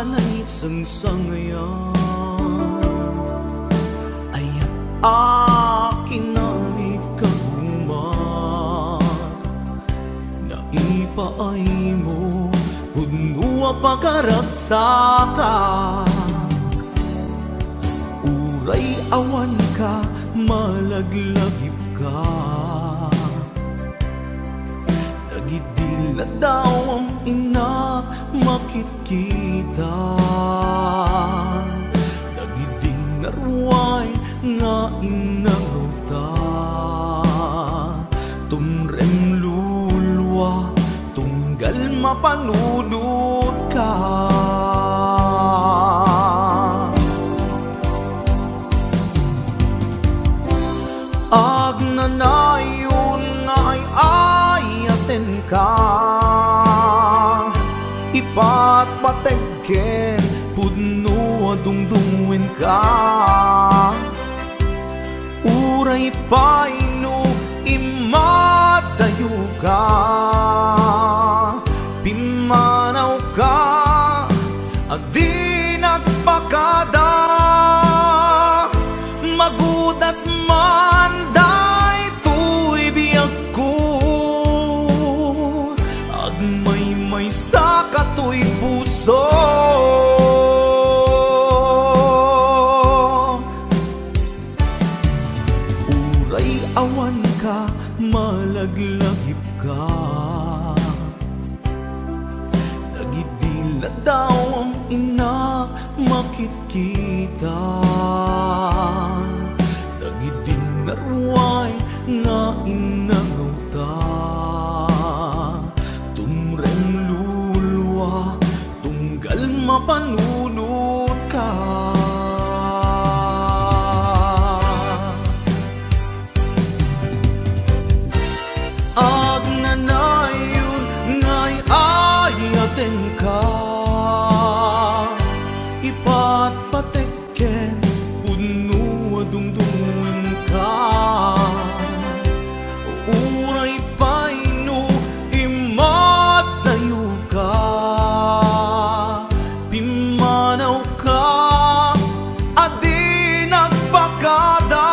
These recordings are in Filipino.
anay sangsangayan ayat akin na ikagumat naipaay mo puno pagkaragsaka uray awan ka malaglagip ka nagidila daw ang inak makitkita nagidinarway nga inangota tumrem lulwa tunggal mapanunod ka agnanayon nga ay ayaten ka ipatpategken pudno adungdungwen ka uray paino imadayo ka pimanaw ka adi nagpakada magudas man daytoy biyag ko agmay sa katoy puso uray awan ka malaglagip ka nagidila daw ang ina makitkita nagidinarway nga inangota tumrem lulwa tunggal mapanunod ka agnanayon nga'y ayaten ka ipatpatekken puno adungdungwen ka uray paino imatayo ka pimanaw ka adi nagpakada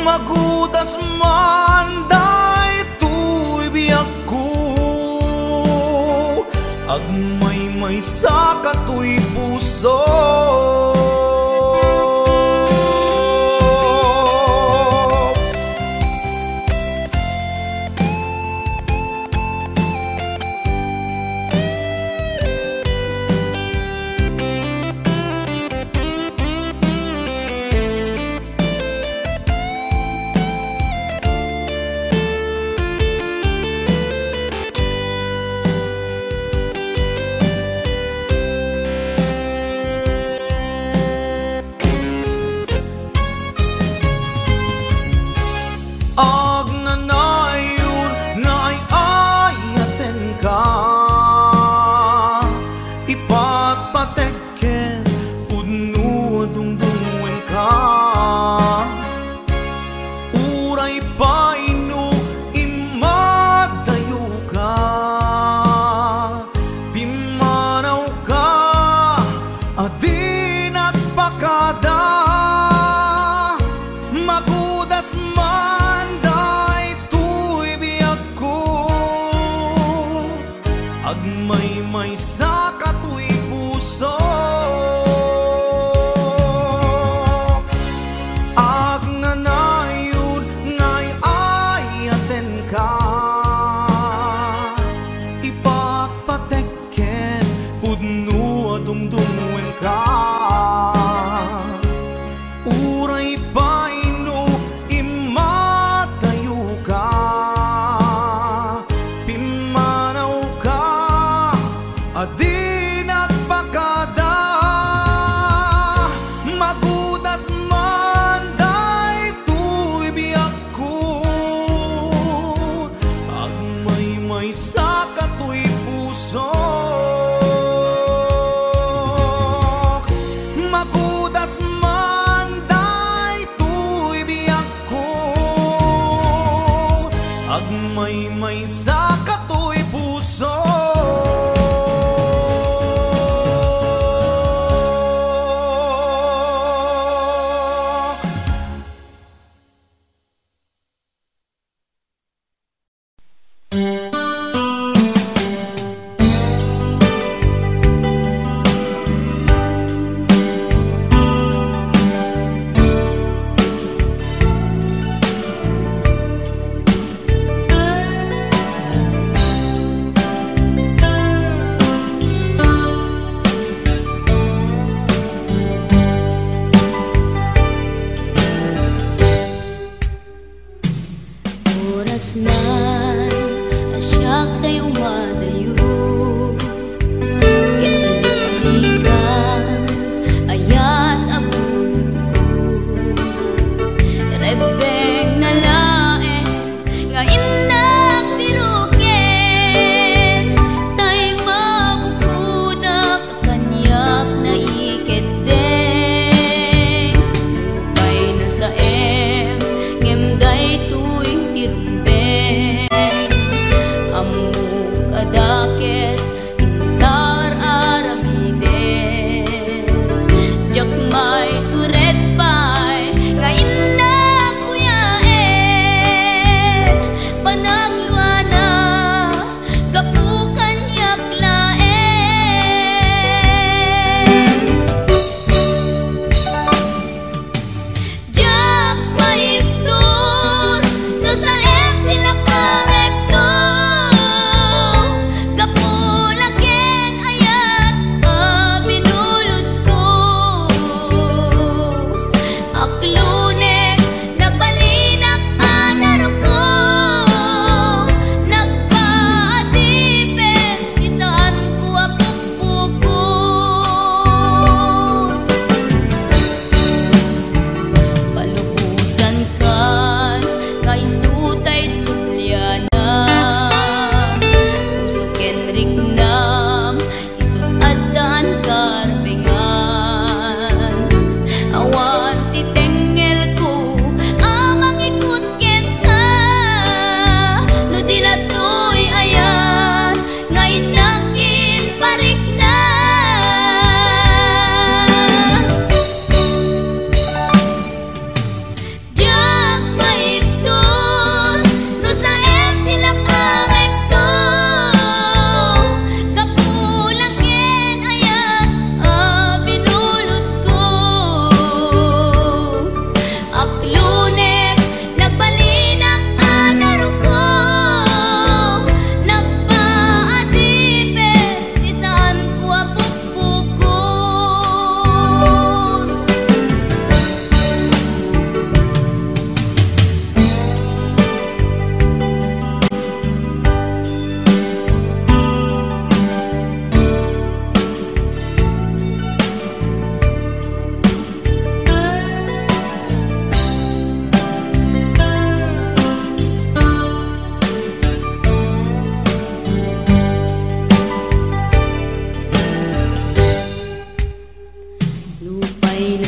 magudas man daytoy biyag ko agmay sa katoy puso agnanayon nga ay ayaten ka ipatpatekken pudno adungdungwen ka uray paino imadayo ka pimanaw ka adi nagpakada magudas man daytoy biyag ko agmay sa katoy puso agnanayon nga'y ayaten ka ipatpatekken pudno adungdungwen ka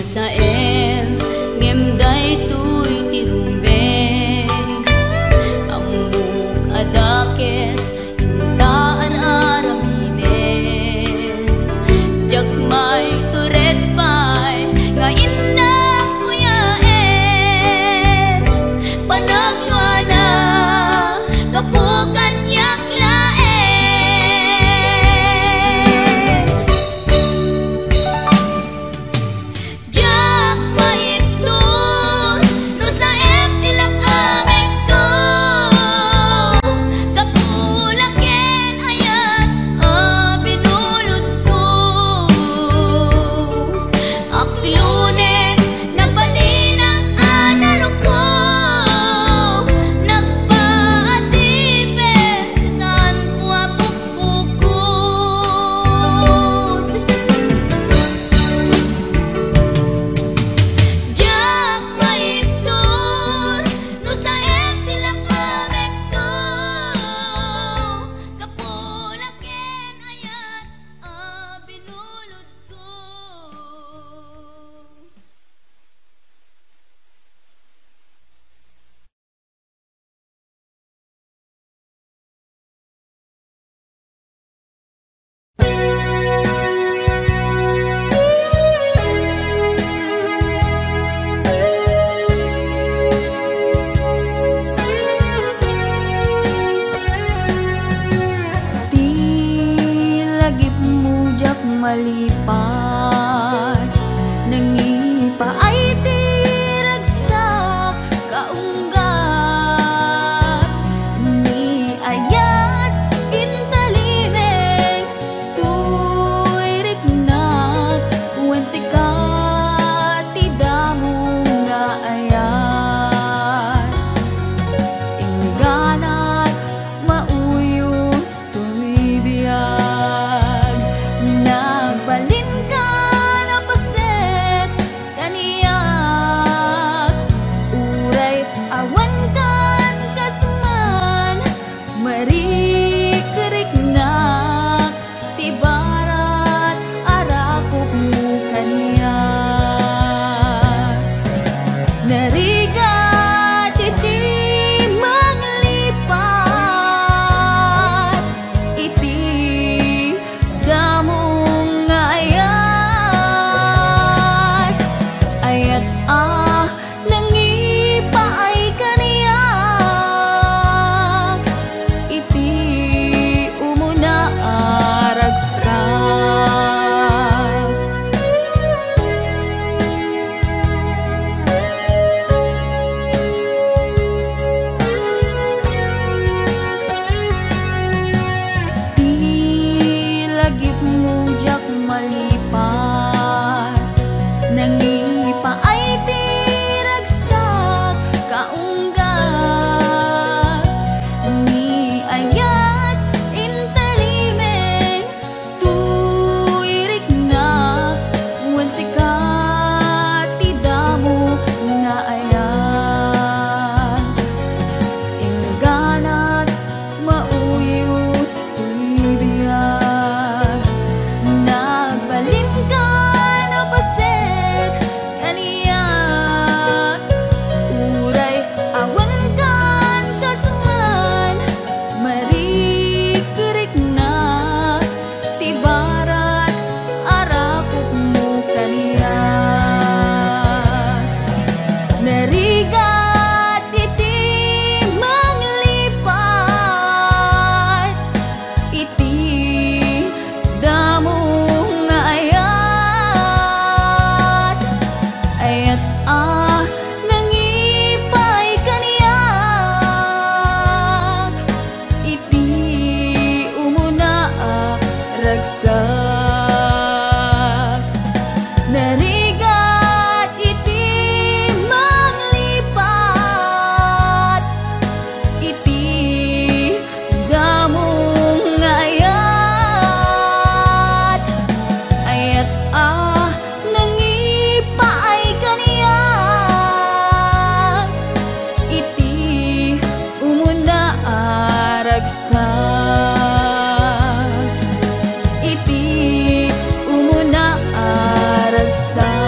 saem ngem day tuy tirumbe amuk adakes intaan aramine jagmay turet pay nga inang kuyaen panagluana kapukan malipat nangipa ay tiragsak kaunggat ni ayat intalimeng tuiriknak wen sikat tidamong nga ayat ingganat mauyos tumibiyag balin ka na paset kaniyak uray awan kan kasman marikiriknak tibarat arakok mo kaniyak narigat iti maglipat iti damo malipat nangipa ay tiragsak kaunggat ni ayat intalimeng tuiriknak wen sikat tidamo nga ayat ingganat mauyos tuibiyag balin ka na paset kaniyak uray awan kan kasman marikiriknak tibarat arakok mo kaniyak narigat iti manglipat iti damo nangipay kaniyak iti umuna ragsak narigat iti manglipat iti damong ayat ayat nangipay kaniyak iti umuna ragsak iti umuna ragsak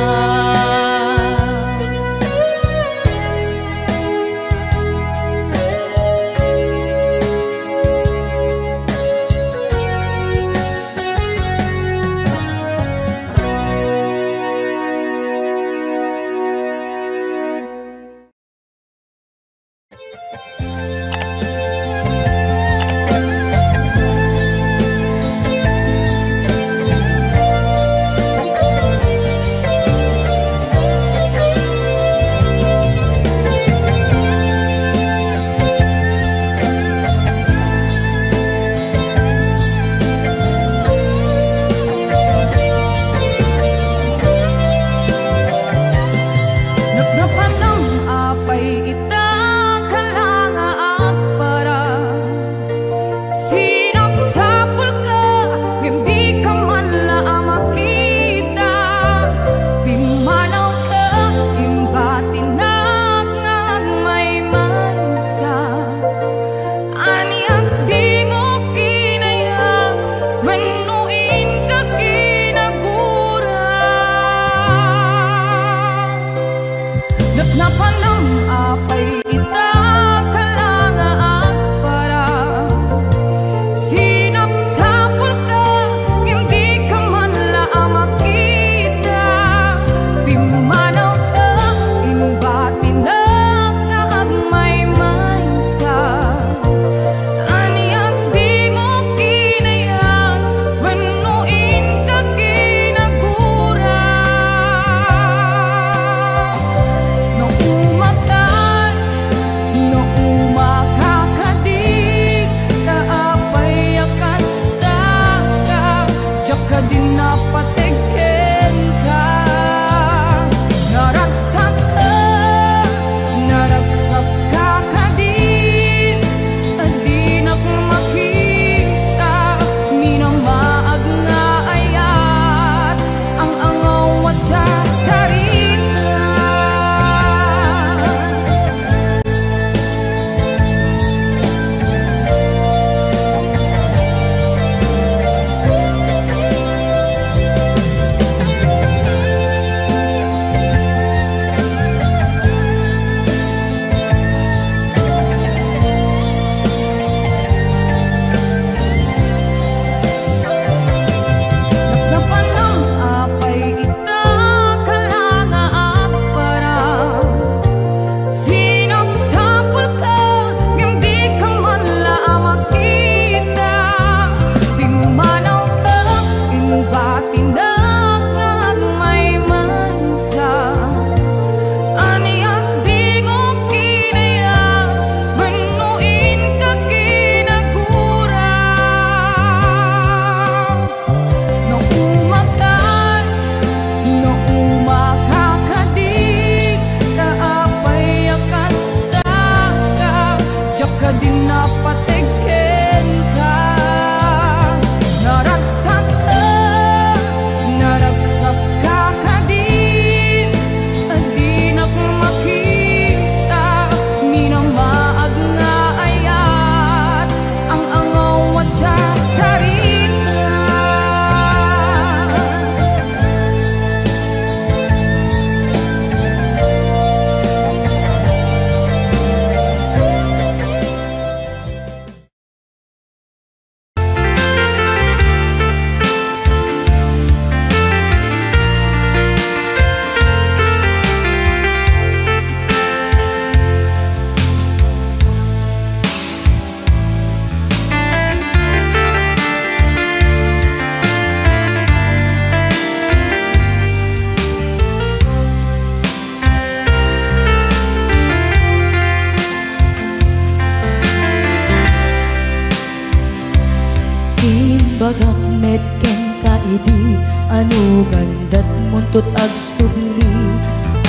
idi ano gandat muntot ag subli.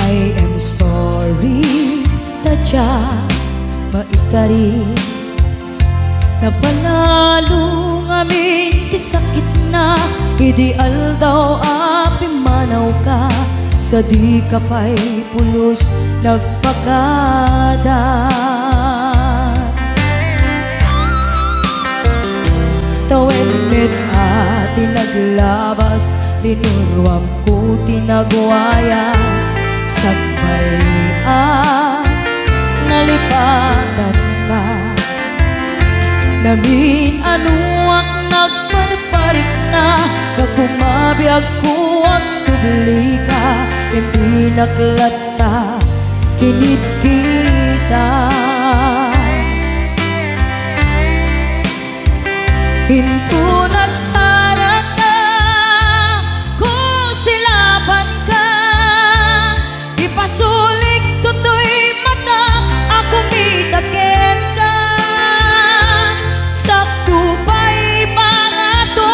I am sorry tadya maikari napanalo ngamin ti sakit na ideal daw api manaw ka sa di kapay pulos nagpakada. Tawen met ati naglabas linurwam ko tinagwayas sagbay nalipatan ka namin ano ang nagparparik na nagbumabiag ko ang subli ka hindi naklata kinit kita hinto nagsara ka kung silaban ka ipasulik tutoy mata ako mitaken ka sakto pa'y pangato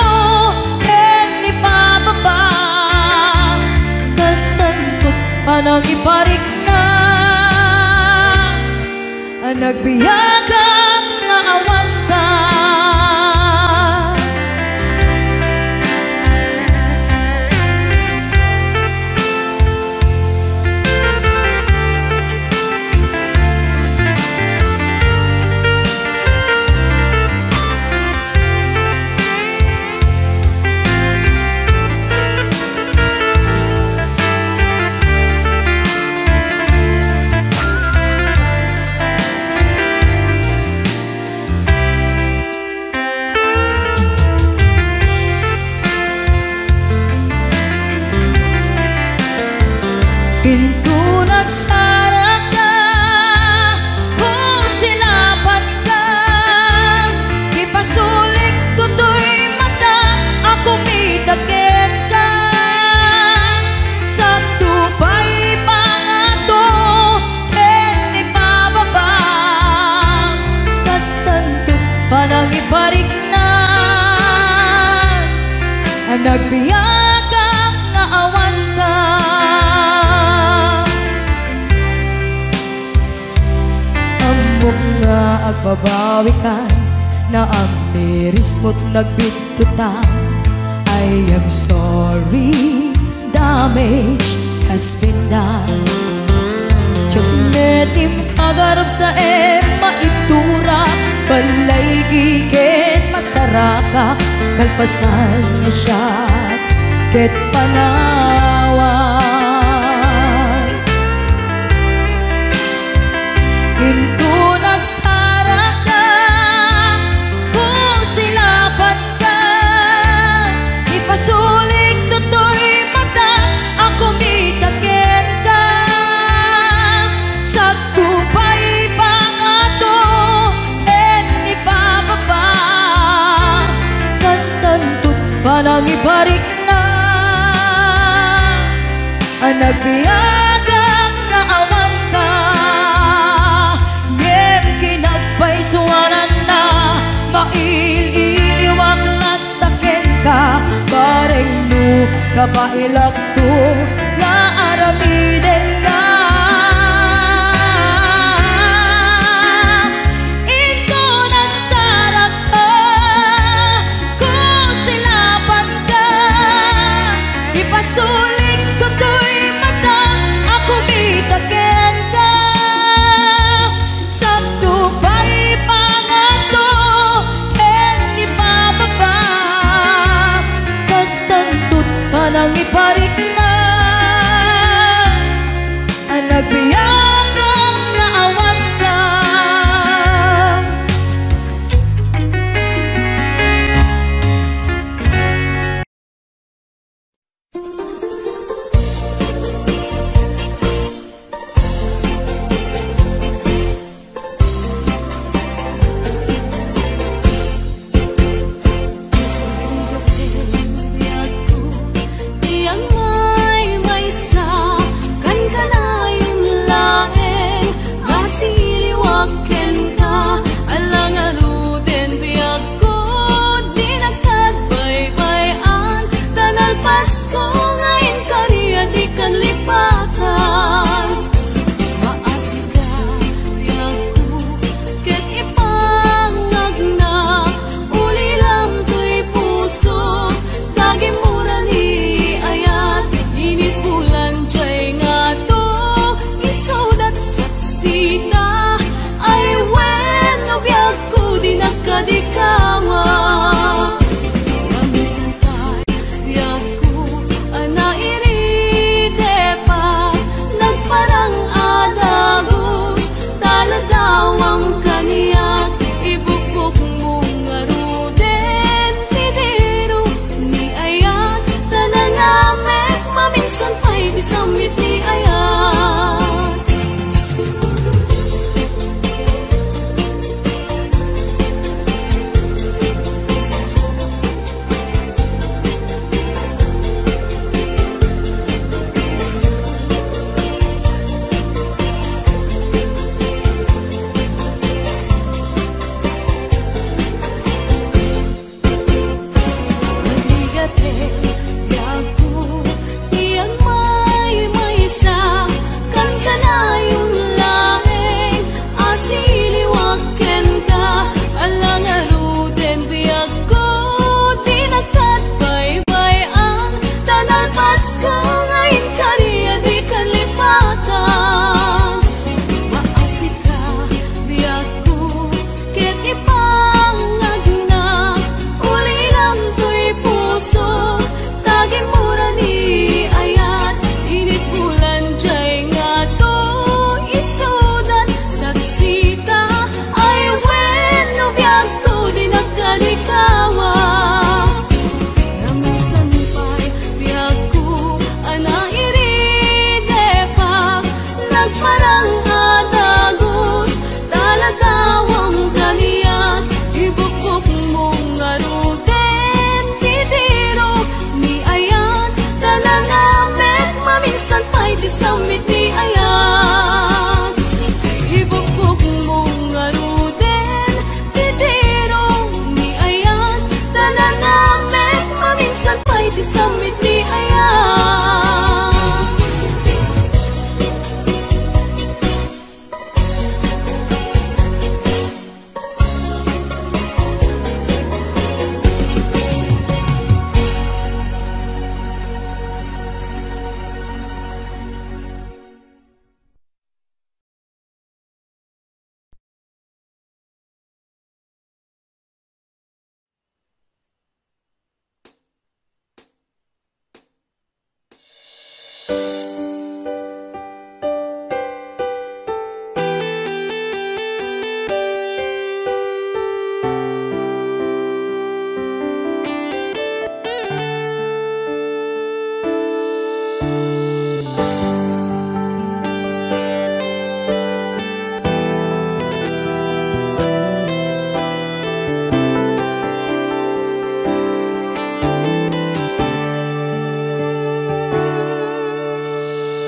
ken ni pababa kastantot panang iparik na nagbiyagang naawan ka. Pinto nagsara ka kung silaban ka ipasulik tutoy mata ako mitaken ka sakto pa'y pangato ken ni pababa kastanto panang iparik na nagbiyagang naawan ka. Nga agbabawi ka na ang miris mo't nagbitutan. I am sorry, damage has been done. Tiyagnetim agarap sa maitura balay giken masaraka kalpasan niya siya ket panawan hinto nagsara ka kung silaban ka ipasulik tutoy mata ako mitaken ka sakto pa'y pangato ken ni pababa kastantot panang iparik na nagbiyagang naawan ka ngem kinagpaisuanan na maililiwag lataken ka bareng no kabailak to nga aramiden ka ito nagsarap ka kung silaban ka ipasulik tutoy mata ako mitaken ka sakto pa'y pangato ken ni pababa kastantot panang iparik na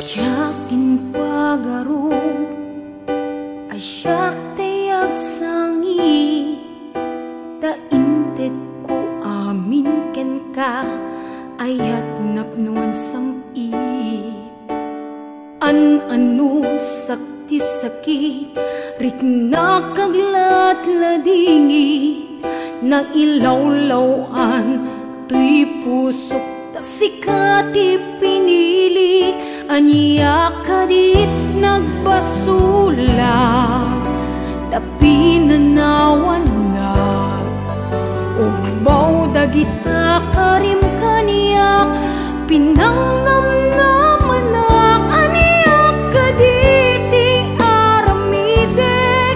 Tiyakin pagaro asyak tayag sangi taintet ko amin ken ka ayat napnuan samit an-ano sakti sakit rik nakaglat-ladingit na ilawlawan tuy pusok ta sikati pinili aniya kadit nagbasula tapi nanawan na umbaw dagita karim kaniyak pinangnamnamanak aniyak kaditi aramidek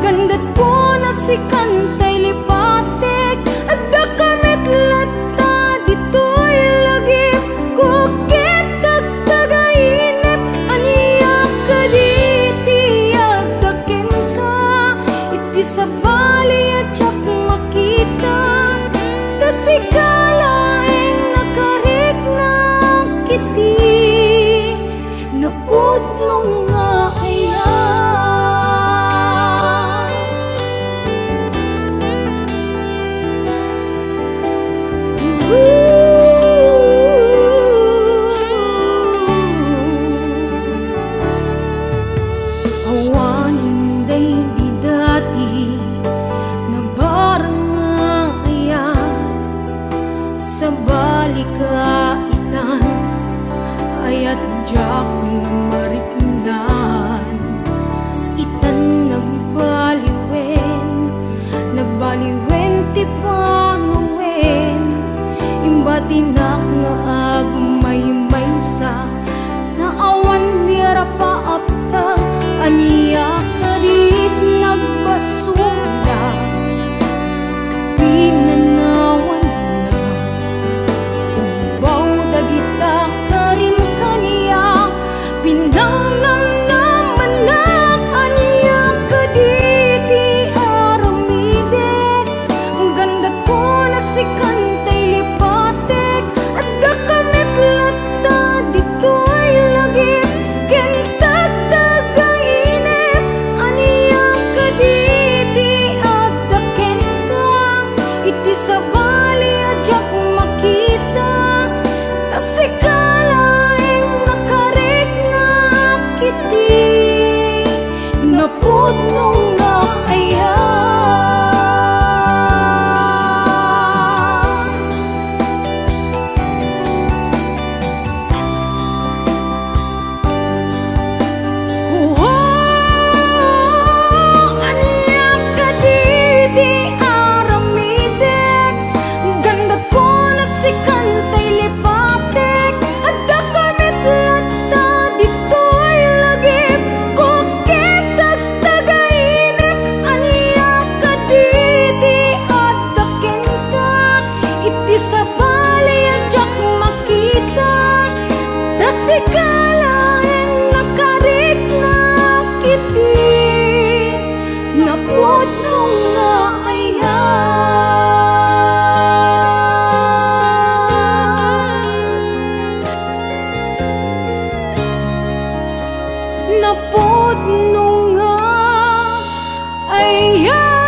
gandat ko na si kantay lipatek at dakamit lata dito'y lagip kukit tagtagainip aniyak kaditi at dakin ka iti sa bali at tsak makita kasikalaing nakarik na kiti napudlong nga ayan awan hinday di dati na barang nga ayan sa balikaitan ayat jak na mariknan itan nagbaliwen ti panuwen imbatinak nga agmay-may sa naawan nira paapta aniya kadit nagbasula pinanawan na ubaw dagita karim kaniya pinangnamnamanak aniya kaditi aramidek gandat ko na si kantay lipatek at dakamit lata dito'y lagip kentag tagainip aniya kaditi at daken ka iti sa bali at jak makita kasikalaing nakarik na kiti napudlong nga ayan aniyak kaditi aramidek gandat ko na si kantay lipatek at dakamit lata dito'y lagip kukit tagtagainip aniyak kaditi at daken ka iti sa bali at jak makita kasikalaing nakarik na kiti napudlong nga ayan napudlong nga ayan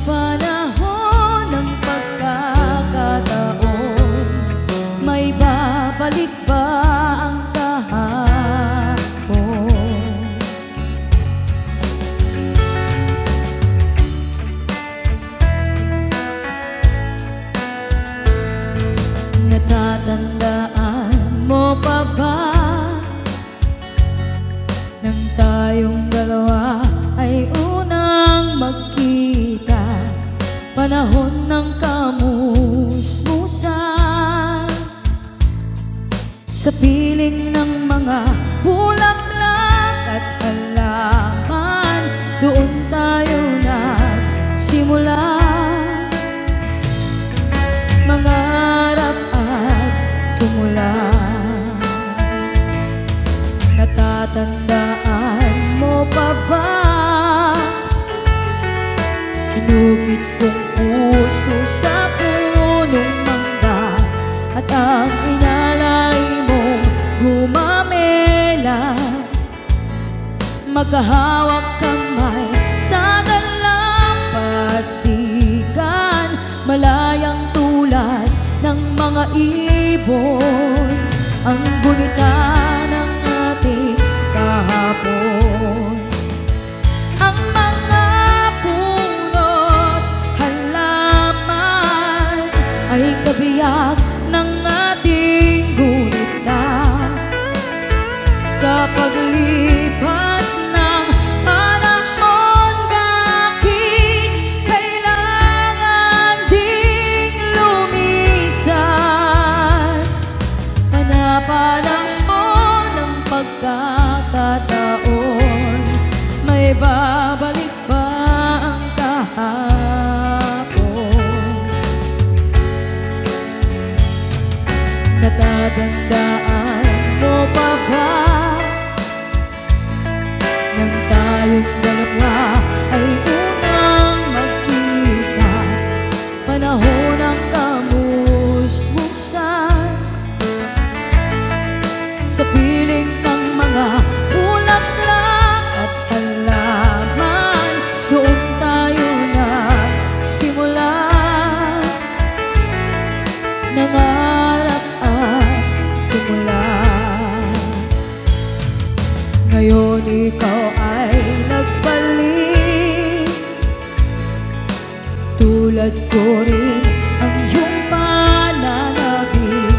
Panahon ng pagkakataon may babalik ba ang kahapon? Natatandaan mo pa ba nang tayong dalawa ay unang magkita panahon ng kamusmusan sa piling ng mga bulaklak Natatandaan mo pa ba? Inukit kong puso sa punong mangga, at ang inalay mo gumamela. Magkahawak kamay sa dalampasigan, malayang tulad ng mga ibon, ang gunita ng ating kahapon. Ang mga puno't halaman ay kabiyak ng ating gunita. Sa paglipas ng panahon, bakit kailangan ding lumisan? Hanapan mo ng pagkakataon, may babalik ba ang kahapon? Natatandaan mo pa ba nang tayong dalawa ay unang magkita? Panahon ng kamusmusan, sa piling ng mga bulaklak at halaman, doon tayo nagsimula. Nangarap at tumula. Ngayon ikaw ay nagbalik, tulad ko rin ang iyong pananabik.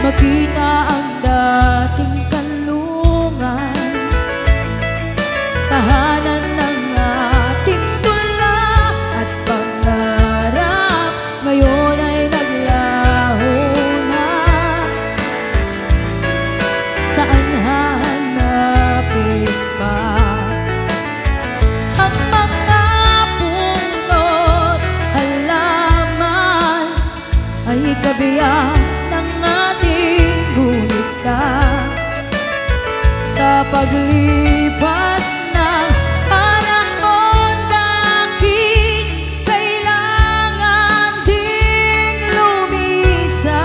Makita ang dating kanlungan, tahanan ng ating tula at pangarap. Ngayon ay naglaho na, saan hahanapin pa? Ang mga puno't halaman ay kabiyak ng ating gunita. Sa paglipas ng panahon, bakit kailangan ding lumisan?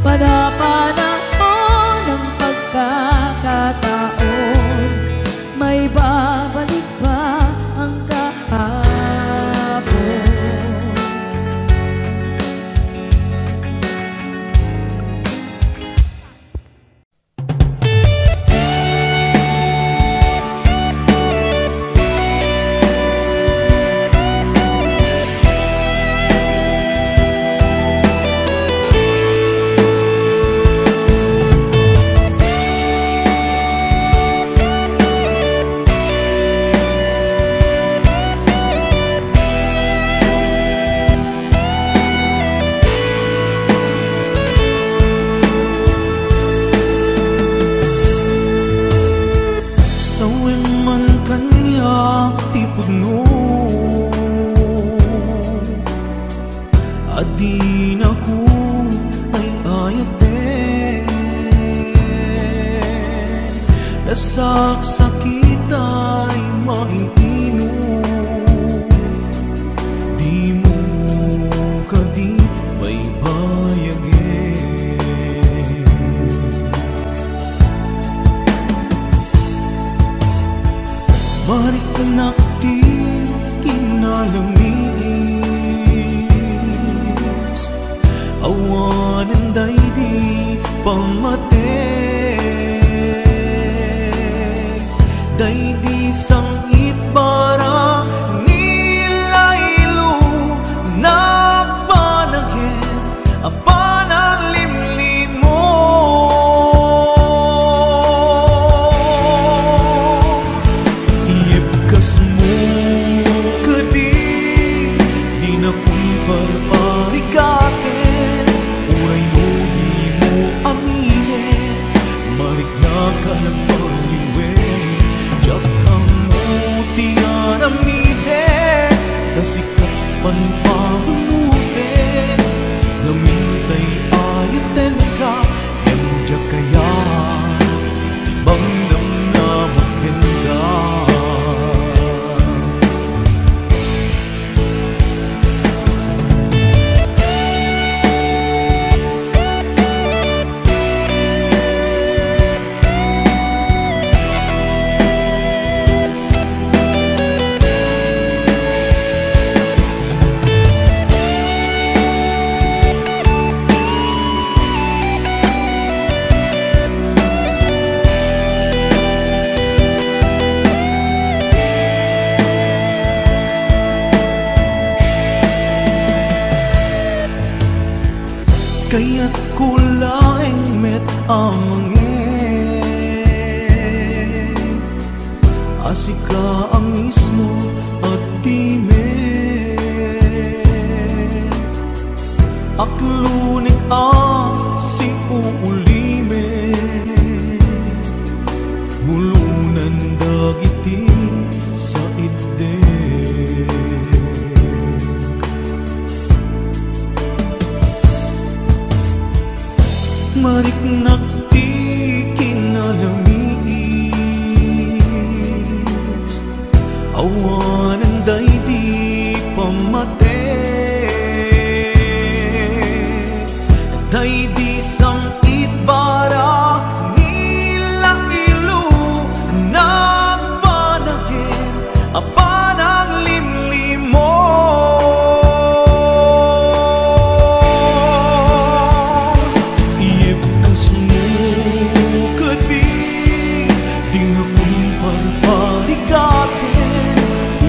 Panapanahon ng pagkakataon, may babalik ba ang kahapon? Adin ako ay ayate, nasaksakit ay maintinot. Di mo kadi may bayage, marikanak di kinalamis, awanan day di pamate, day di sangit para nilaylo na panagin apanang limlim mo. Iibkas mo kadi di na kumpar parigate, uray no di mo amine, marik na ka nagpaliwe. Diyak kang mo tiyan amine, kasikat panpanunute, gamintay ayaten ka, em diyak kaya kaya't kulaing met amangin asika ang mismo at time aklunik si uulime bulunan dagiti sa ideg mariknak ti kinalamis awanan day di pamate day di sangit bara nila ilu nagpanagin apanang limlimo iyepkas mo kadi di nga kumparparikatin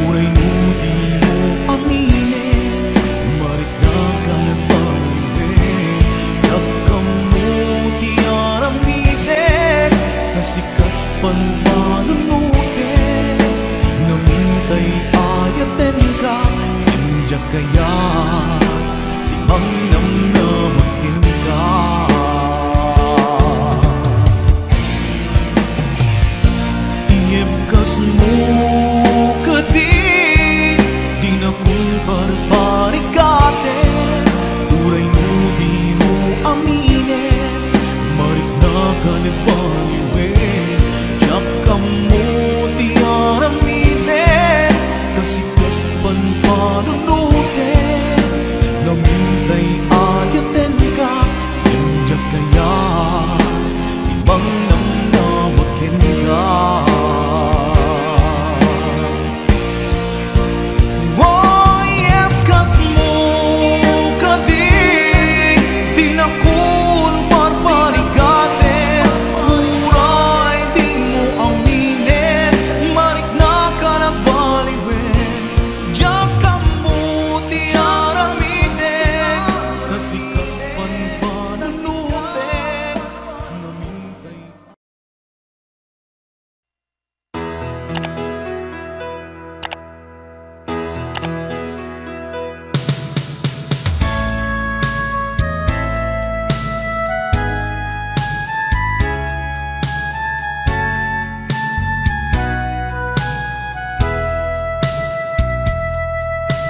uray no di mo aminin marit na ka nagpaliwin jakam mo di aramiden kasikat panpanunuten ngamintay ayaten ka injak kaya di mangnam na makin ka iyepkas mo kadi di na kumparparikatin uray no di mo aminin marit na ka nagpaliwin jakam mo di aramiden kasikat panpanunuten ngamintay ayaten ka injak kaya di mangnam na makin ka iyepkas mo kadi di na kumparparikatin uray di mo aminin marik na ka nagpaliwin jakam mo di aramiden kasikat panpanunuten ngamintay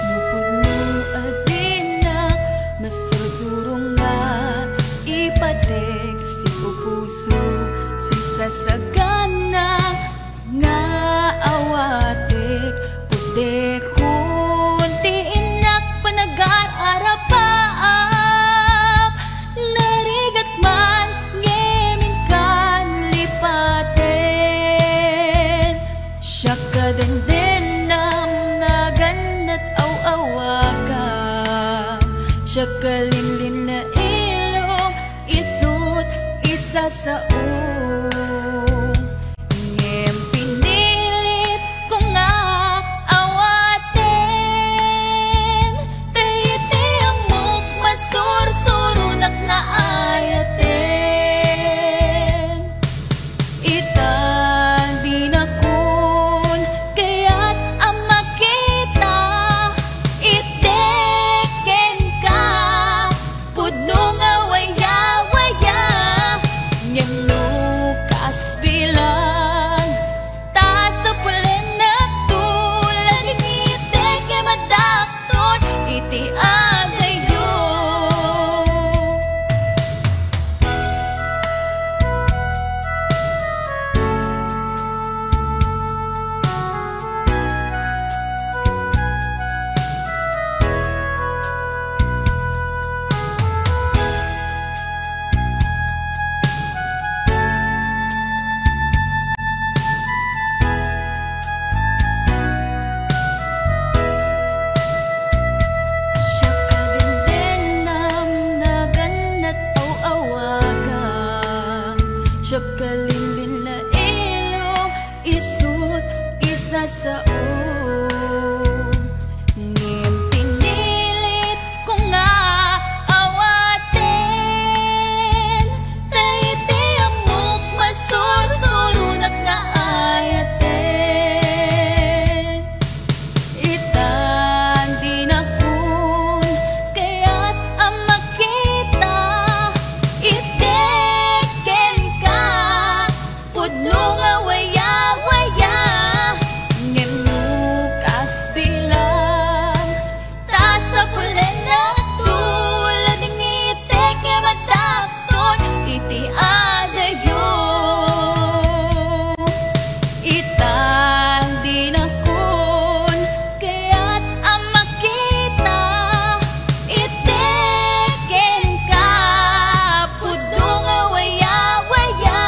Lupod mo adina, mas susurong nga ipatek si pupuso si sasagana nga awatek putek kunti inak panag-aarapaap narigat man ngemin kan lipaten siya kadendenam naganat aw-awaga siya kalinlin na ilong isut isa sa ngem pinilit ko nga awaten tayiti amok masursurunak nga ayaten itan di na kun kaya't ang makita iteken ka pudno nga waya-waya ngem lukas bilang ta sa pulen na tulan itek nga madakton iti agayo siya kadendenam naganat aw-awaga siya kalinlin na ilong isut isa sa ngem pinilit ko nga awaten pudno nga waya-waya ngem lukas bilang ta sa pulen na tulad ng itik nga matakton iti adayo itang dinakon kaya't ang makita itikin ka pudno nga waya-waya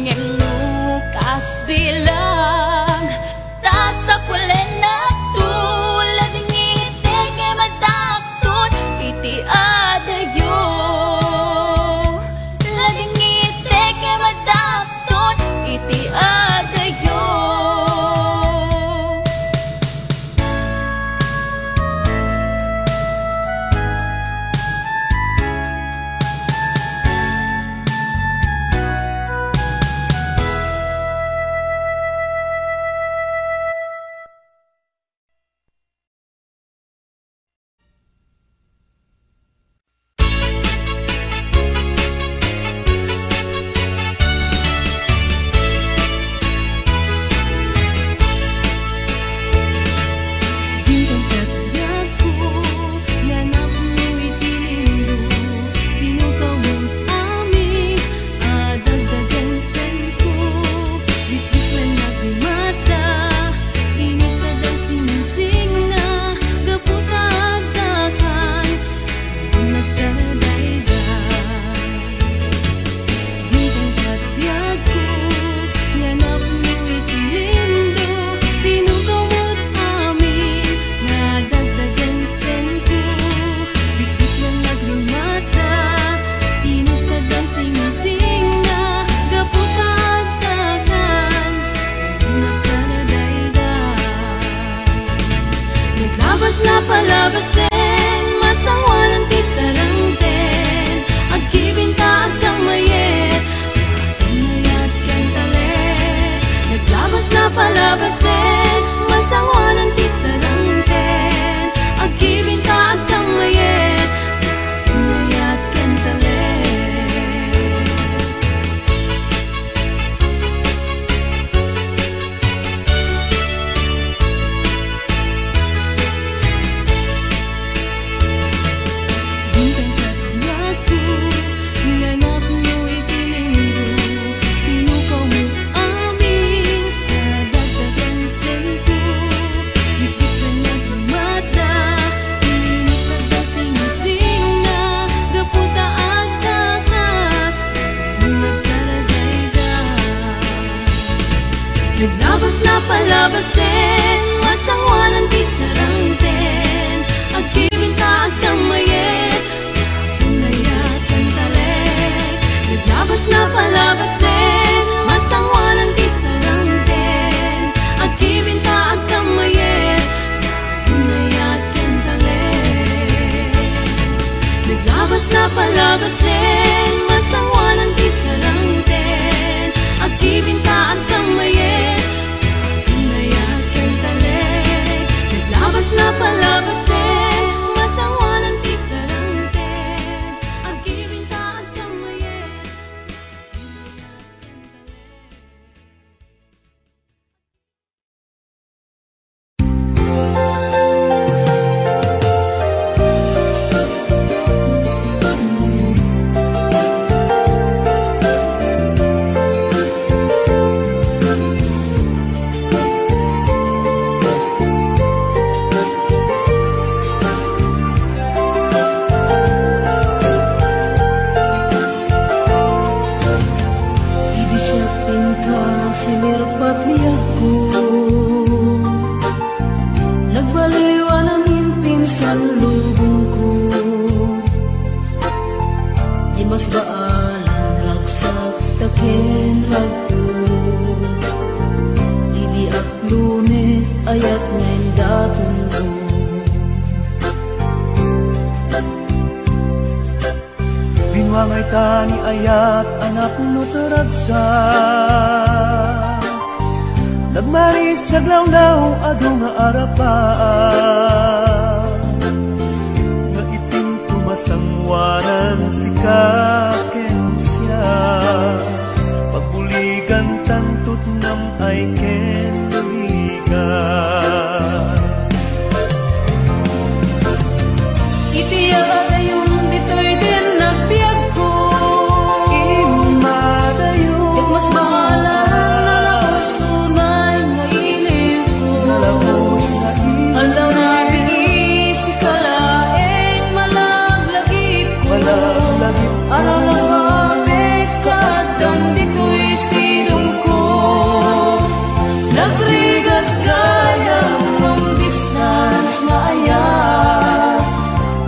ngem lukas bilang ta sa pulen na tulad ng itik nga matakton iti adayo lading itik nga matakton iti adayo. Labas na palabasin, masangwanan ti sarangten, agkibinta agkang mayet, mayat ken talet. Naglabas na palabasin, masangwanan ti sarangten, agkibinta agkang mayet, mayat ken talet. Naglabas na palabasin, masangwanan ti sarangten, agkibinta agkang mayet, mayat ken talet. Naglabas na palabasin, masangwanan ti sarangten, agkibinta agkang mayet, mayat ken talet. Naglabas na palabasin, masangwanan ti sarangten, agkibinta agkang mayet, mayat ken talet. Naglabas na palabasin, masangwanan ti sarangten, agkibinta agkang mayet, mayat ken silirpat niya ko, nagbaliwanan yung pinsan lubong ko, di mas baalan ragsak taken ragto, di aklune ayat ngayon daton ko. Binwangay tani ayat anak no taragsak, nagmaris saglaw-law ado nga arapaan, nga iting tumasangwanan si kaken siya, pagbulig Ilantan tutnam ay ken nabigan. Itiya dayon dito'y din nagbiag ko. Imadayon Ket mas bahala nalabos unay nga ilim ko. nalabos na Aldaw na biisi kalaeng malaglagip ko. malaglagip ko. Aramamit kadam dito'y silong ko. Nagrigat gayang long distance nga ayan.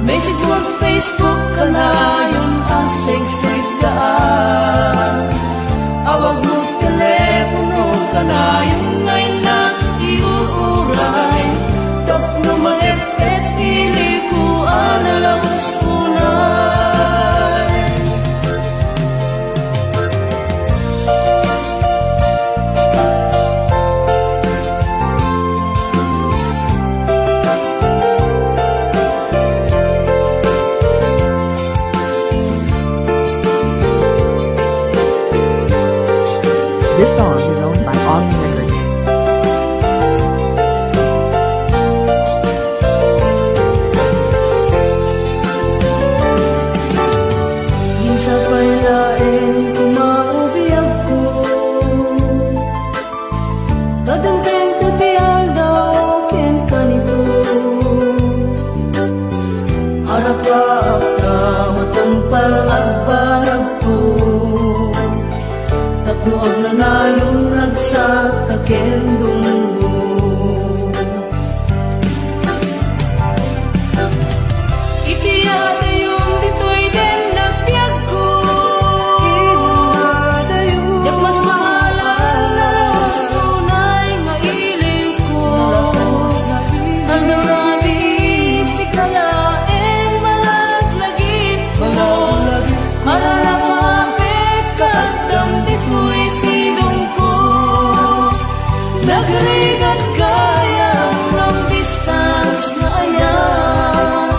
Message on Facebook ka na yung asig-sig daan. Awag mo telepono ka na yung ngayon na iuuray. Tapno malepet pili ko analabas unay. This song is owned by Ollie Records. Minsa pa'y laeng kumaubiyag ko. Kadanteng katiyang daw ken kanito. Harap ka matampal at barag to. Tapno ang nanayong ragsak taken dungo. Itiya dayon dito'y din nagbiag ko. Imadayon Ket mas mahala nalabos unay nga iling ko. nalabos na Aldaw na biisi kalaeng malaglagip ko. malaglagip ko. Malalapapit kadam dito'y silong ko. Nagrigat gayang long distance nga ayan.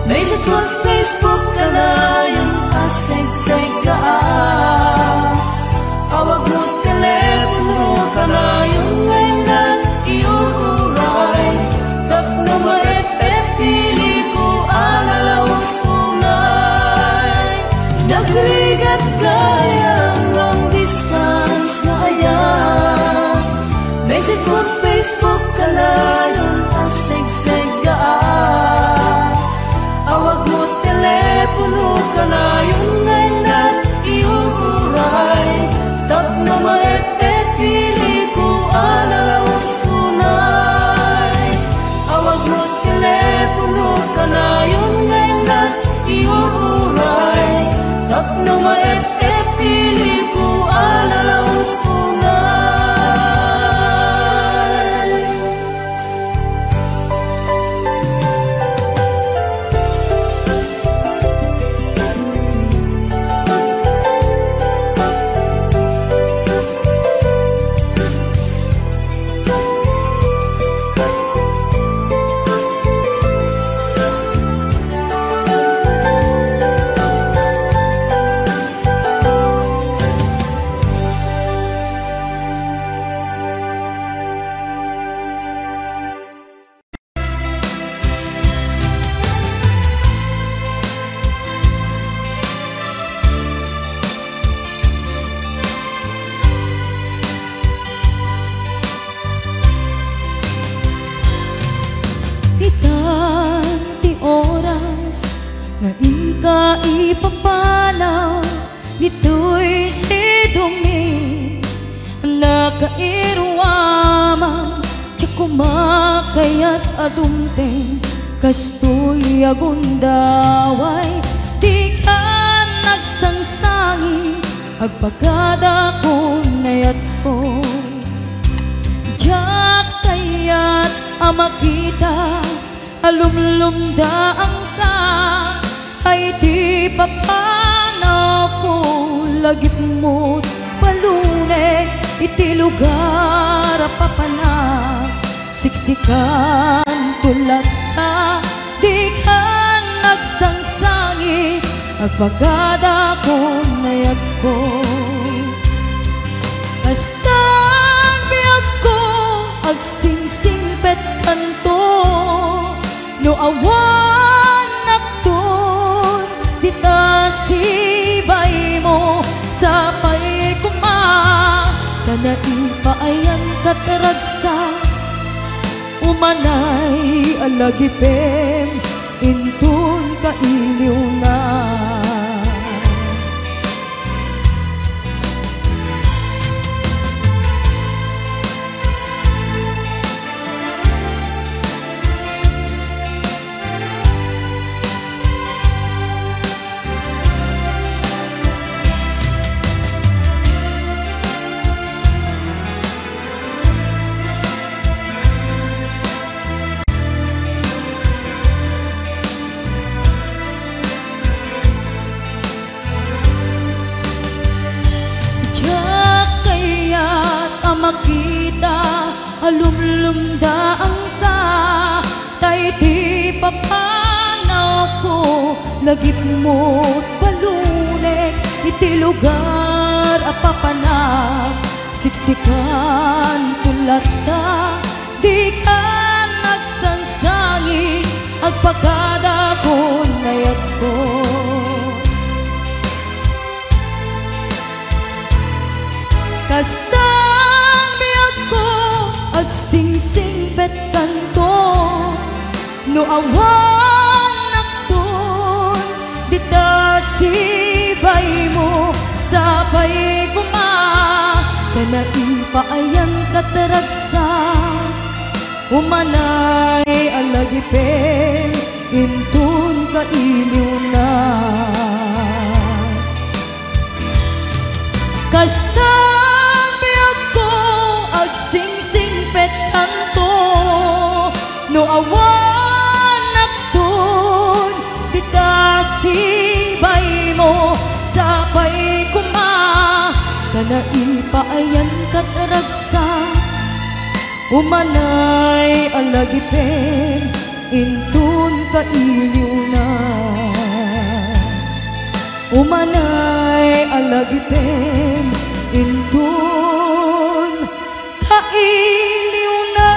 Message on Facebook ka na yung asig-sig daan. Awag mo telepono ka na yung ngayon na iuuray. Tapno malepet pili ko analawang unay. Nagrigat gayang long distance na ayan. Message on Facebook ka na yung asig-sig daan. Awag mo telepono ka na yung ngayon na iuuray. Tapno malepet pili ko analawang unay. Awag mo telepono ka na yung ngayon na iuuray. Tapno malepet pili ko analawang unay. Itanti oras nga inka ipapanaw dito'y sidumi nakairwamang tsa kumakayat adumteng kastoy agundaway di ka nagsangsangi agpagada ko nayat ko diyak kayat amakita alumlumdaang ka ay di papanaw ko lagip mo't palunay iti lugar papanak siksikan tulad ka di ka nagsangsangi agpagada ko nayag ko Kastan biyag ko agsingsingpet kanto no awan nakton dita sibay mo sapay kuma kanaipayan kataragsa umanay alagipem intun kailiw na. Makita alumlumdaang ka tay di papanaw ko lagip mo't palunek iti lugar apapanak siksikan tulat ka di ka nagsansangi agpagada ko nayag ko. Kasta agsingsingpet kanto no awan nakton dita sibay mo sapay kuma kanaipayan kataragsa umanay alagipin intun kailiw na. Kasta agsingsingpet kanto no awan nakton dita sibay mo sapay kuma kanaipayan kataragsa umanay alagipin intun kailiw na. Umanay alagipin intun kailiw na.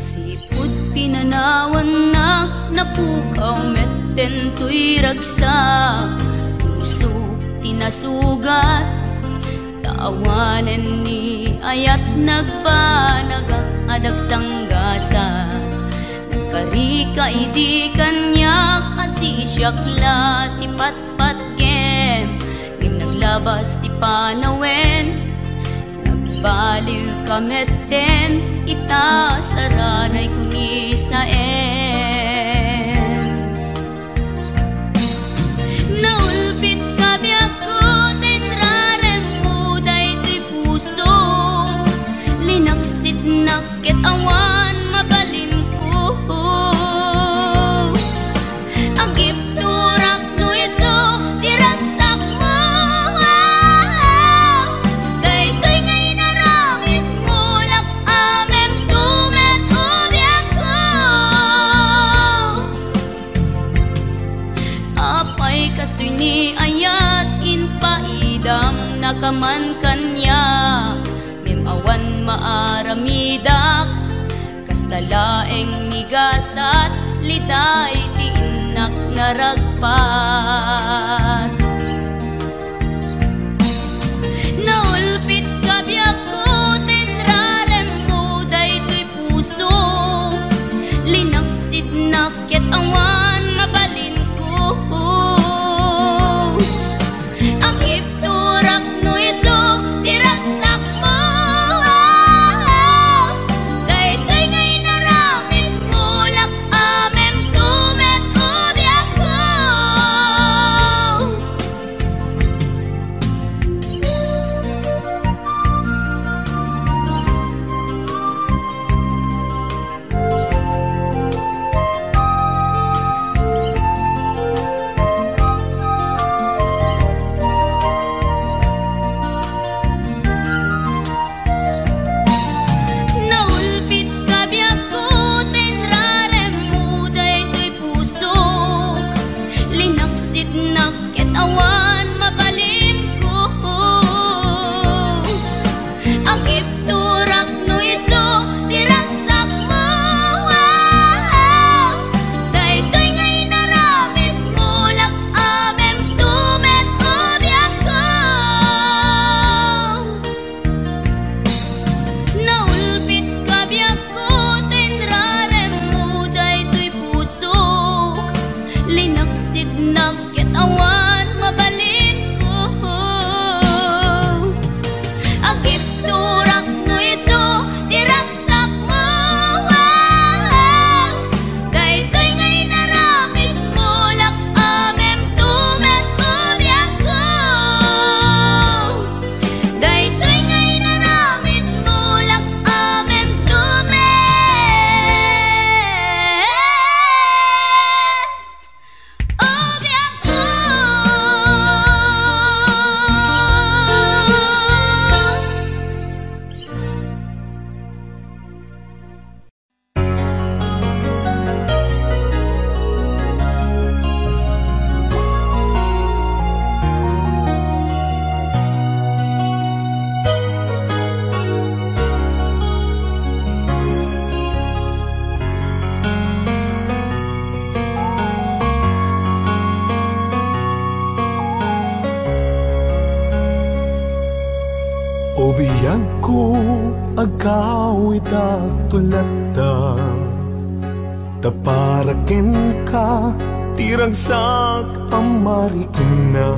Sipud pinanawan na napukaw metten tuy ragsa puso tinasugat awanen ni ayat nagpanagak adag sanggasa nagkarika idi kanyak asisyakla ti patpat kem ngim naglabas ti panawen nagbaliw kametten ita saranay kuni sa naulpit kabiyak ko linaksit nakit awan mabalin ko agip turak no iso diragsak mo daytoy ngay naramit mo lak amem tumet ubiak ko apay kastoy ni ayat inpaidam nakaman kanya awan maaramidak kastalaeng migasat liday ti inak naragpat naulpit kabiyak ko tinrarem mo daytoy puso linaksid nakit awan mabalin ko agip turak no iso diragsak mo biyang ko agawid tulata taparaken ka tiragsak amarikin na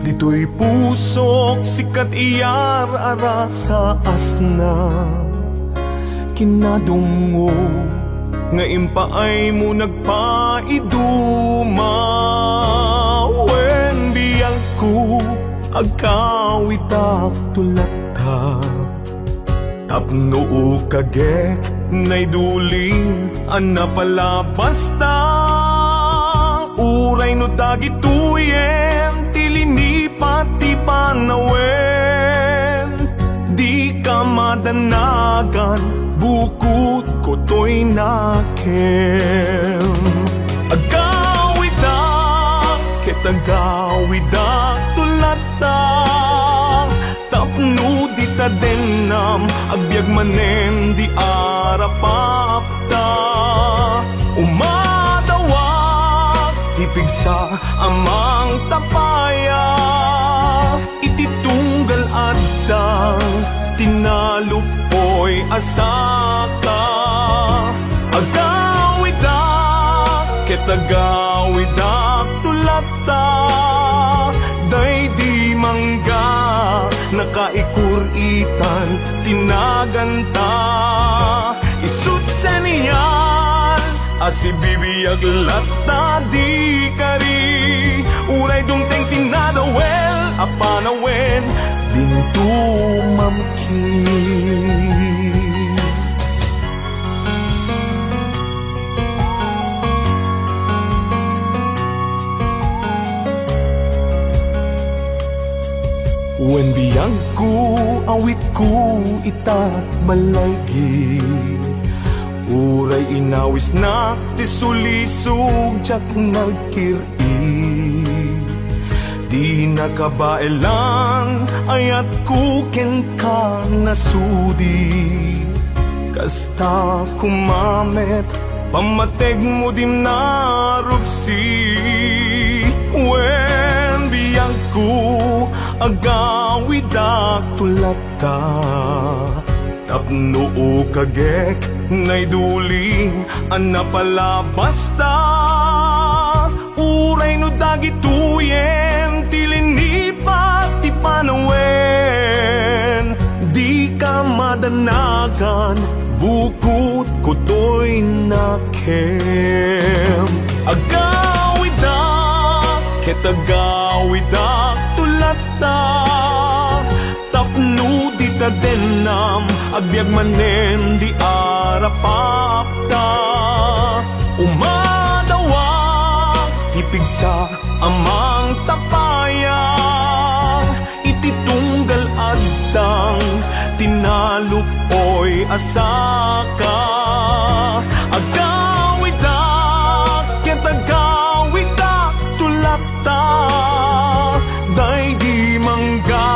dito'y pusok sikat iyar ara sa asna kinadungo nga impaay mo nagpaiduma wen biyang ko agkawid tulata tapno kagek nay duling anapalabas ta uray no dagituyen tilini pati panawen di ka madanagan bukod ko to'y nakem agawid ketagawid tulata tapno di ta denam agbyag manen di arapapta umadawag tipigsa amang tapaya ititunggal adang tinalupoy asaka agawidak ketagawidak tulata day di mangga nakaikuritan tinaganta isut seniyan asibibiyag lata di kari uray dumteng tinadawel apanawen bintu mamkin wen biyang ko awit ko itat malaygi uray inawis na ti sulisog jak nagkiri di nakabaelan ayat ko ken ka nasudi kasta kumamet pamateg mo dim narupsi wen biyang ko agawidak tulata tapno kagek nay duling anapalabas ta uray no dagituyen tilini pati panawen di ka madanagan bukod ko to'y nakem agawidak ketagawidak tulata tapno di ta denam agbyag manen di arapapta umadawag tipigsa amang tapaya ititunggal adang tinalupoy asaka agawidak ketagawidak tulata day di mangga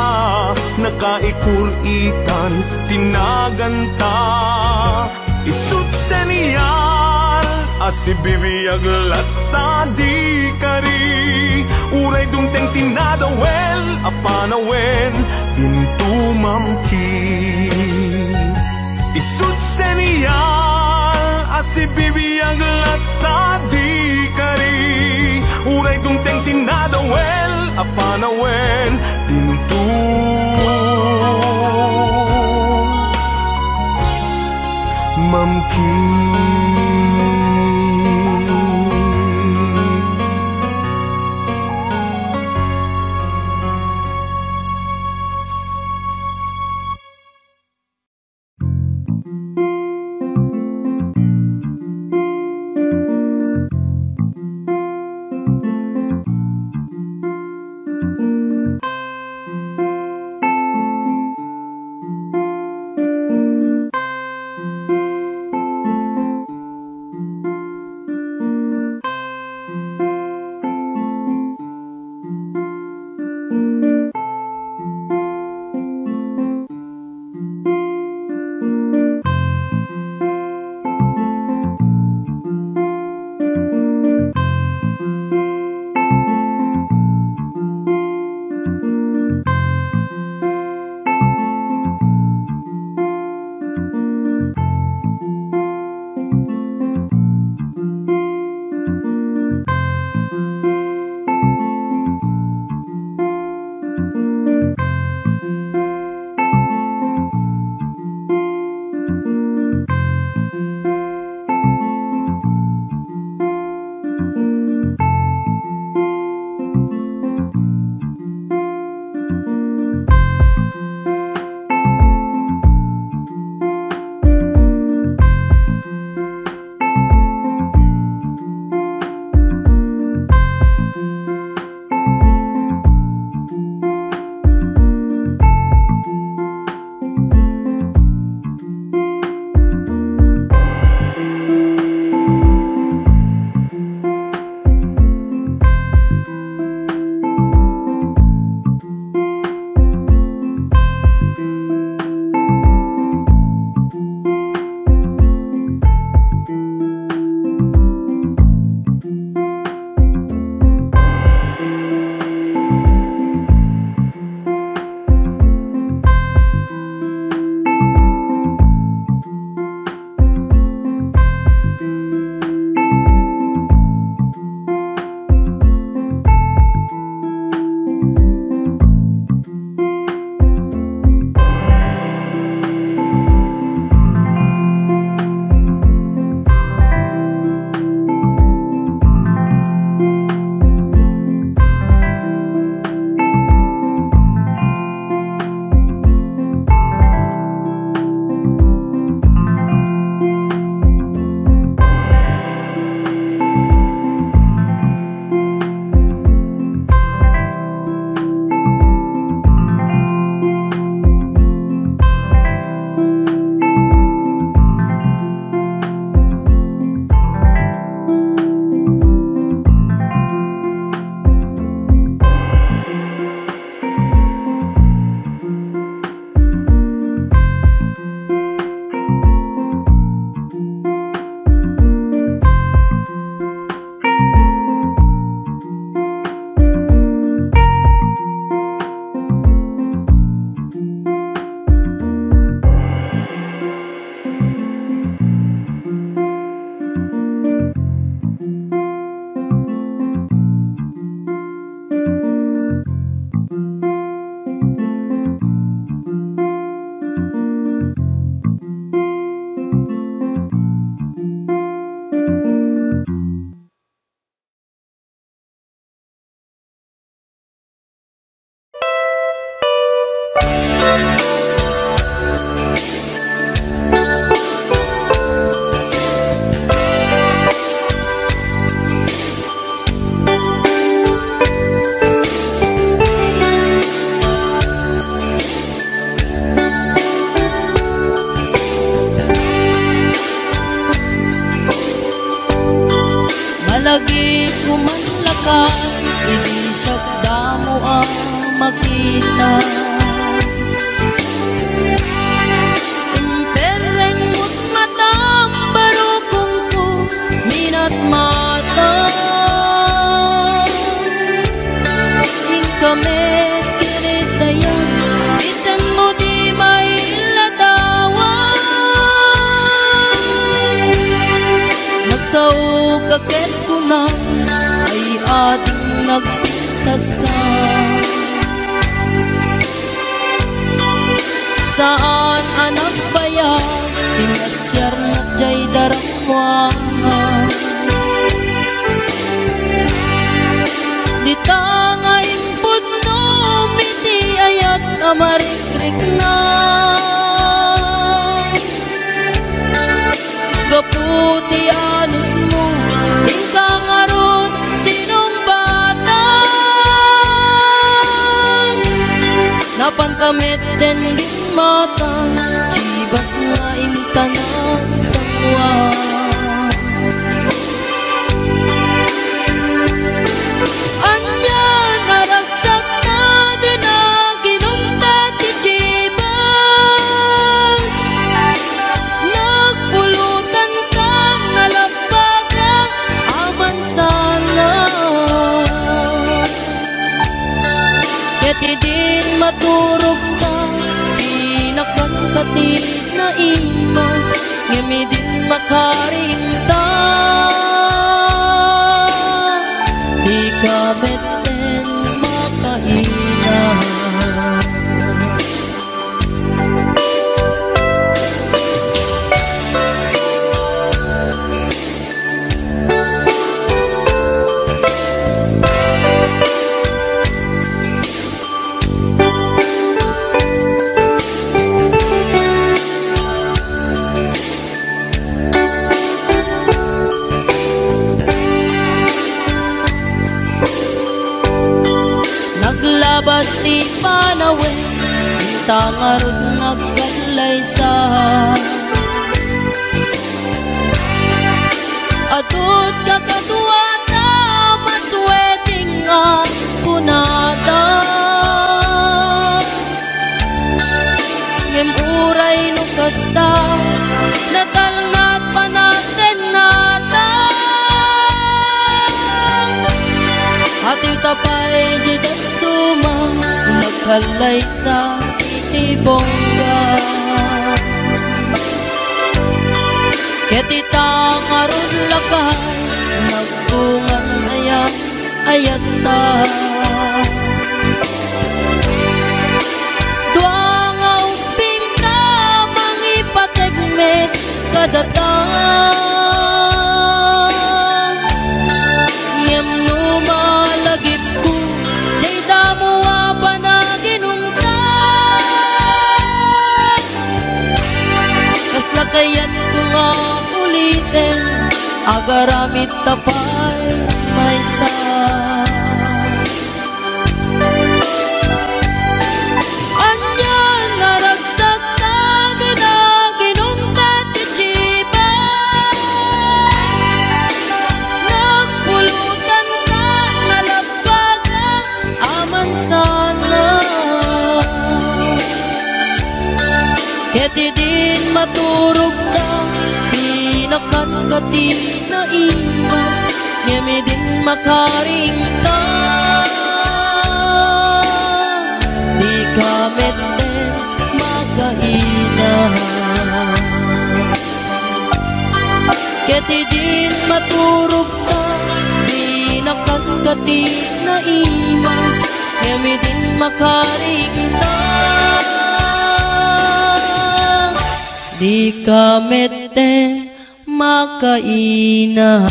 nakaikuritan tinaganta isut seniyal asibibiyag lata di kari uray dumteng tinadawel apanawen bintu mamkin isut seniyal asibibiyag lata di kari uray dumteng tinadawel apanawen bintu mamkin Malagi ko man lakay, hindi siya damo ang makita. Impereng mo't matang barukong ko, minat mata. Ing kami kinitayan, isan mo di mailadawan. Nagsaog kaket ko na ay ating nagpintas ka. Saan anak bayan, tinasyar na jay daramwangan. Di tanga impod no, miti ayat amarikrik na. Gaputi anus mo, ika ngaron sinong bata. Napankamit din di mata, chibas nga imta na sangwa. Anya naragsak na din na ginumta ti chibas. Nagpulutan kang nalapagang aman sana. Keti din maturog ka, pinakan katid na imas, ngemi din makarinta. Di ka beten makaina. Naglabas ti panawen, tangarot nagkalay sa. Atot kakatuwata, masweting ako nata. Ngemuray no kasta, natalnat pa natin nata. Atiw tapay jidat tumang, nagkalay sa itibongga. Ketita ngaron lakay, nagbungan ayat ayata. Duang auping ka, mangipategmet kadatang. Ngem lumalagip ko, jay damo pa na ginungtan. Kas nakayat ko nga ulitin, agaramit tapay may sa. Anyan naragsak na na ginungkat ti chibas. Nagpulutan ka, nalapagan aman sana. Keti din maturog na, pinakan kati na imas, ngemi din makaringta. Di ka meten makaina. Keti din maturog ka, pinakan kati na imas, ngemi din makaringta. Di ka meten makaina.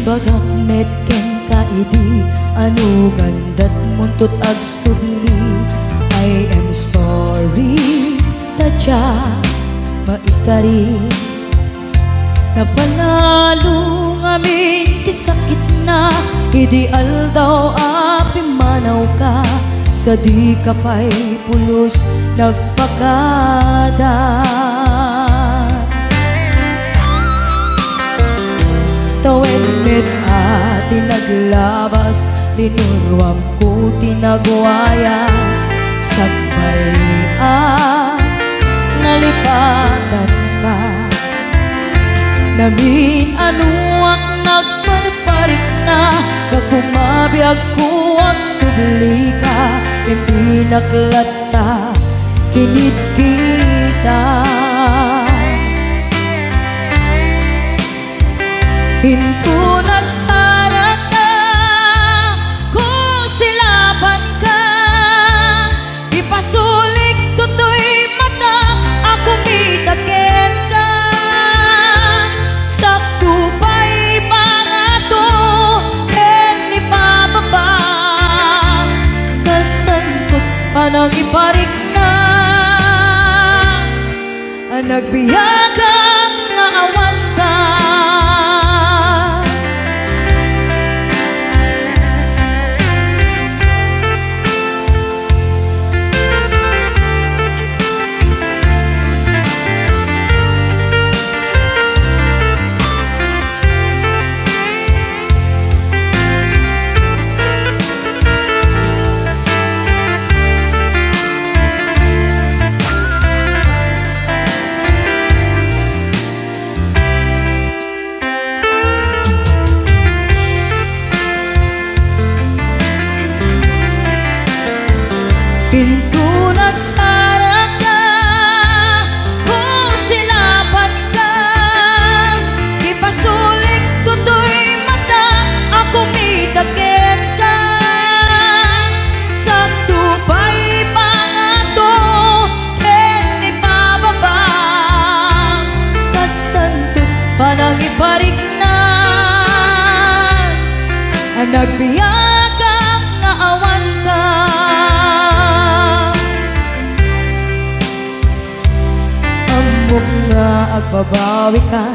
bagak metken ka idi anu gandat muntut ag subli. I am sorry tadya maikari napanalo ngamin ti sakit na ideal daw api manaw ka sa di kapay pulos nagpakada. Tawen met ati naglabas tinurwam ko tinagwayas sagbay nalipatan ka namin anuak nagparparik na kakumabiyag ko ang subli ka hindi naklata kinit kita. Hinto nagsarap na kung silaban ka ipasulik tutoy mata ako mitaken ka sakto pa'y pangato en ipababa kastantot panang iparik na nagbiyagang naawan ka. Pinto nagsarap na kung silaban ka ipasulik tutoy mata ako mitaken ka sakto pa'y pangato en ipababa kastanto panang iparik na nagbiyagang naawan ka. Nga agbabawi ka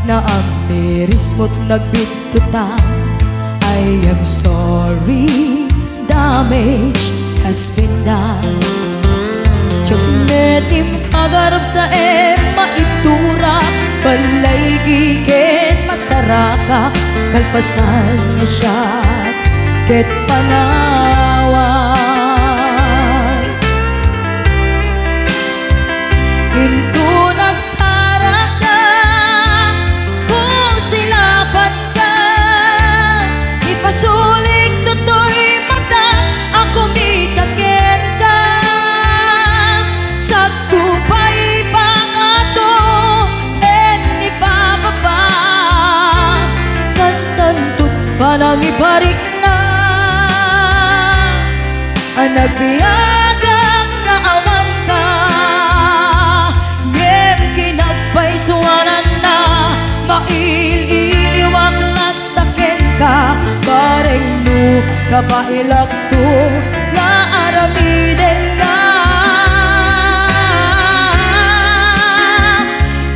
na ang miris mo't nagbitutan. I am sorry, damage has been done. Tiyagnetim agarap sa maitura balay gigit masaraka kalpasan niya siya ket panawan. Hinto nagsarap na kung silaban ka ipasulik tutoy mata ako mitaken ka sakto pa'y pangato en ipababa kastantot panang iparik na nagbiyagang naawan ka. Suwanan na maililiwag lataken ka bareng no kapailak to nga aramiden ka.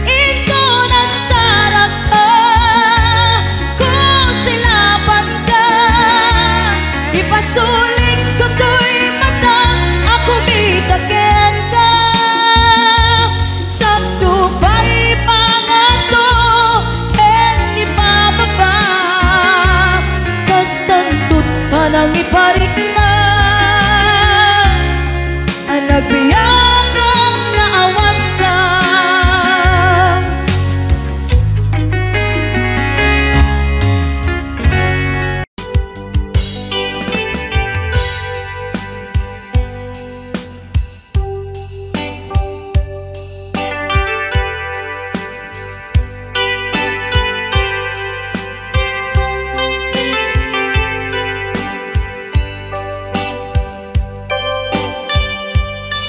Ito nagsarap ka kung silaban ka ipasulik tutoy mata ako mitaken ka sakto pa'y kastantot panang iparik na nagbiyagang naawan ka.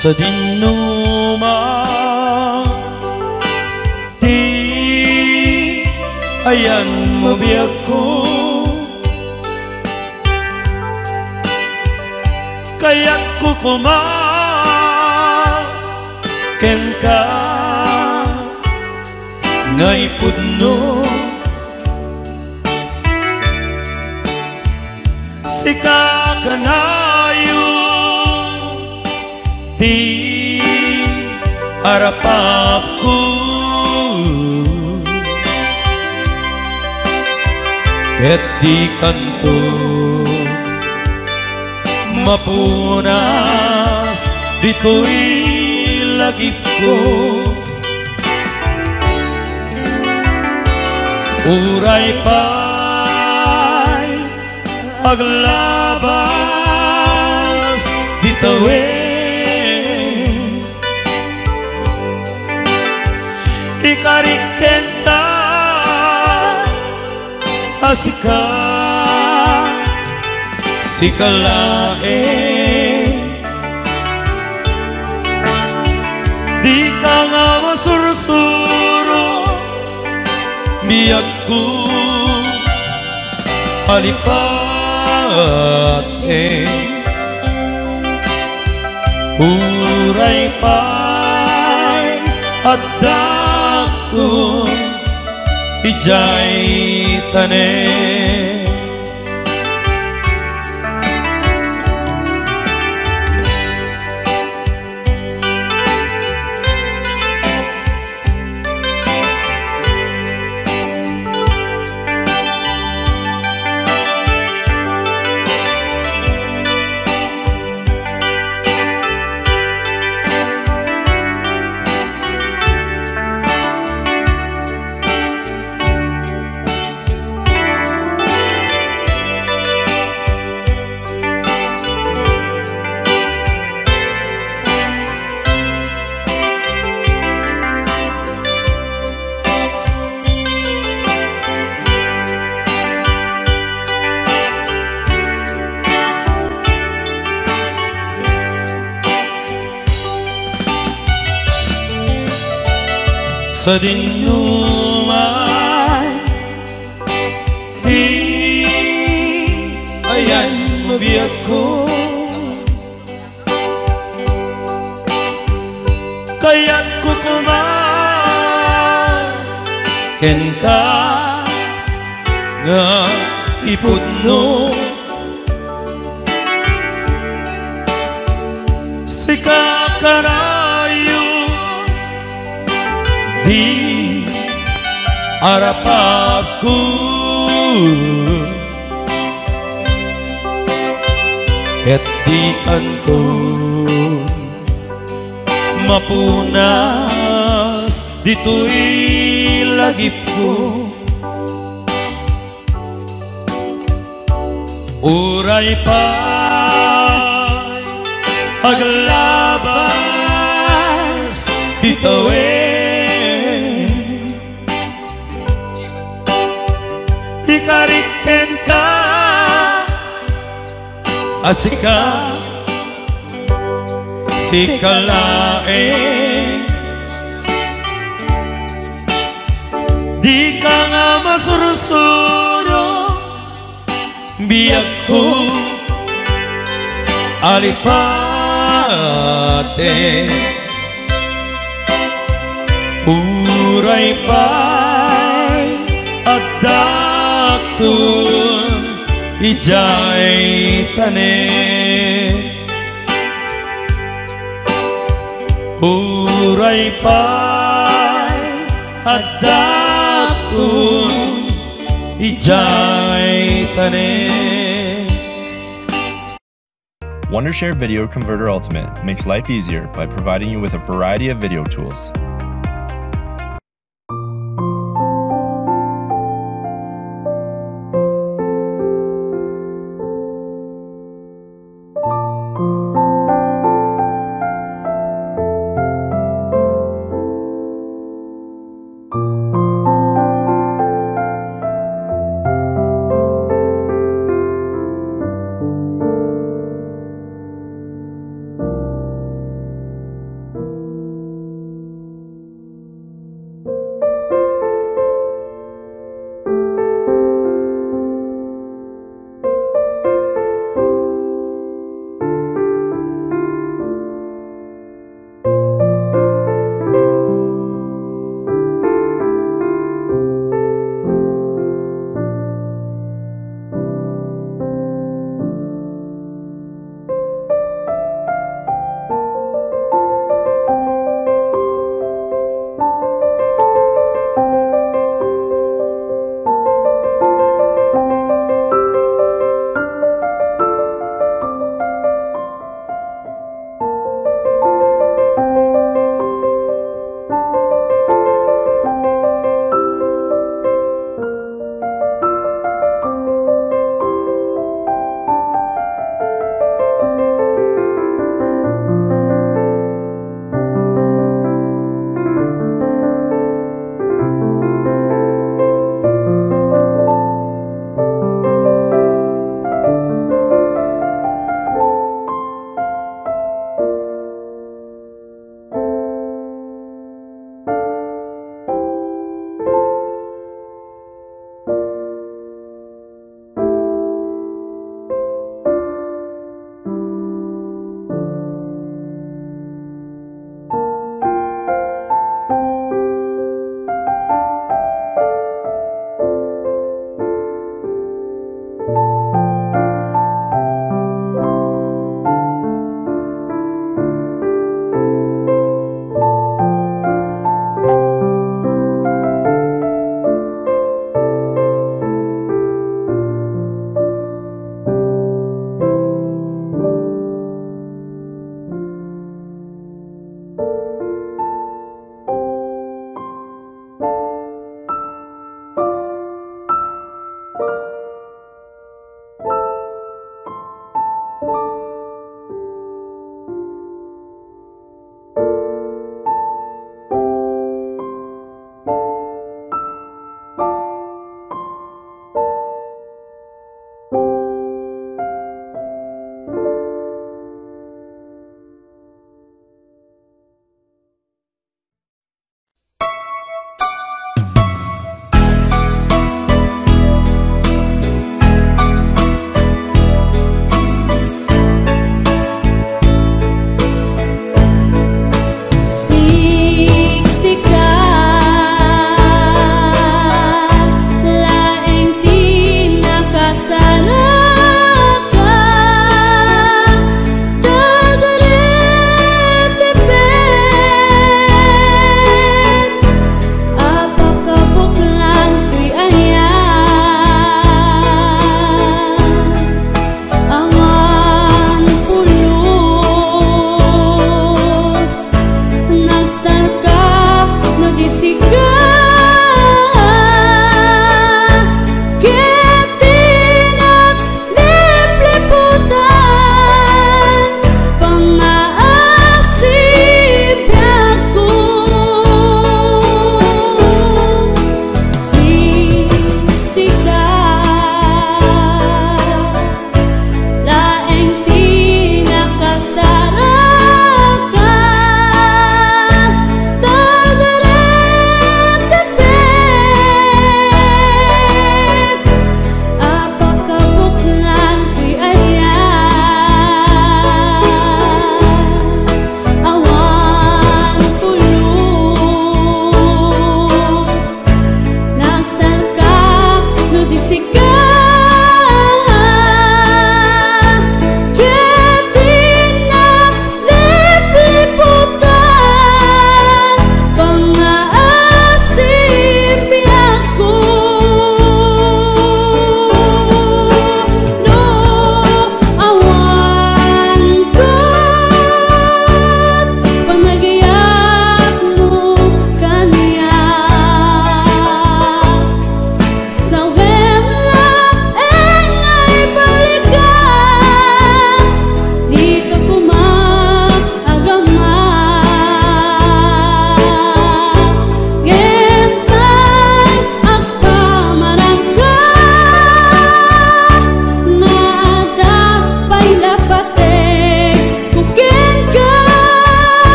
Sa dinuma di ayan mo biyak ko kaya't kukumaken ka ngay pudno sika kanayo ti harapapku ket di kanto mapunas dito'y lagip ko uray pa'y paglabas ditawin ikarikenta asika sikalain di ka nga masursuro biyag ko halipat uray pa'y addak ko ijay tanen sa dinuman di ayan mabiyag ko kaya't kukumaken ka nga ipudno sika karayo di harapapku ket di kanto mapunas dito'y lagip ko uray pa'y paglabas ditawin ikariken ka asika sikalain di ka nga masursuro biyag ko alipate uray pa'y adakton ijay tanen uray pa'y adakton ijay tanen. Wondershare Video Converter Ultimate makes life easier by providing you with a variety of video tools.